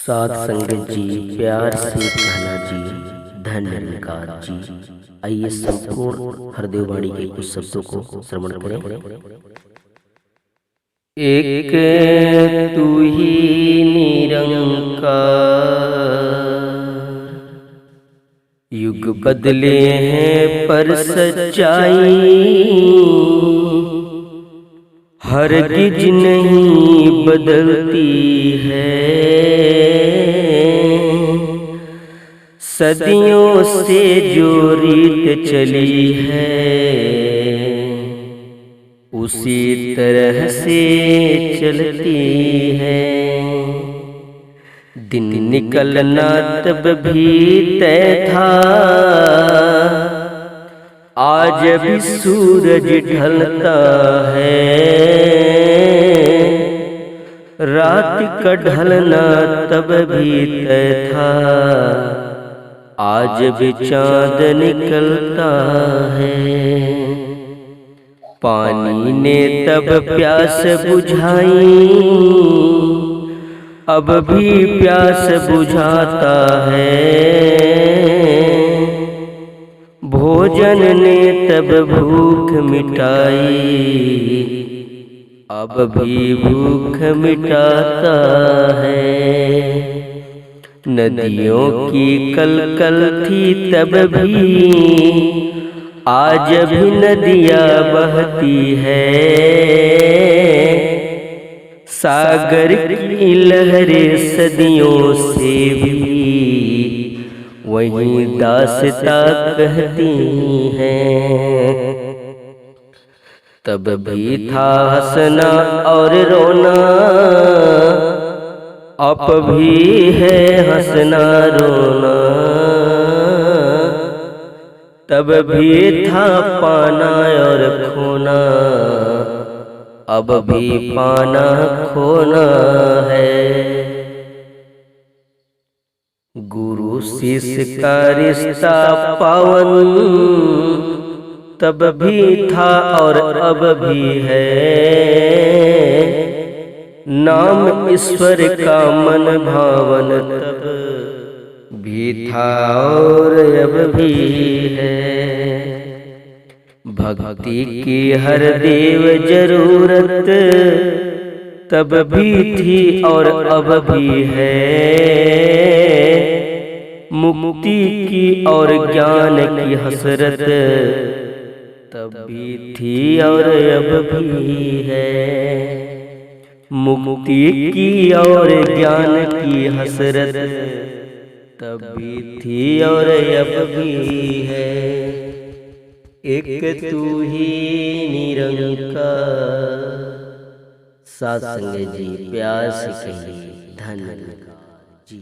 साथ संगत जी, प्यार से कहना जी, धन्य निकार जी। आइए संपूर्ण हरदेव वाणी के कुछ शब्दों को श्रवण करें। एक तू ही निरंकार, युग बदले हैं पर सच्चाई हरगिज नहीं बदलती है। सदियों से जो रीत चली है उसी तरह से चलती है। दिन निकलना तब भी तय था, आज भी सूरज ढलता है। रात का ढलना तब भी तय था, आज भी चांद निकलता है। पानी ने तब प्यास बुझाई, अब भी प्यास बुझाता है। भोजन ने तब भूख मिटाई, अब भी भूख मिटाता है। नदियों की कलकल थी तब भी, आज भी नदियाँ बहती है। सागर की लहरें सदियों से भी वही दास्तां कहती हैं। तब भी था हंसना और रोना, अब भी है हंसना रोना। तब भी था पाना और खोना, अब भी पाना खोना है। गुरु शिष्य का रिश्ता पावन, तब भी था और अब भी है। नाम ईश्वर का मन भावन, तब भी था और अब भी है। भक्ति की हर देव जरूरत, तब भी थी और अब भी है। मुक्ति की और ज्ञान की हसरत, तब भी थी और अब भी है। मुक्ति की और ज्ञान की हसरत, तब भी थी और अब भी है। एक तू ही निरंकार, साथ संगत जी, प्यार से कहिए धन्य निकार जी।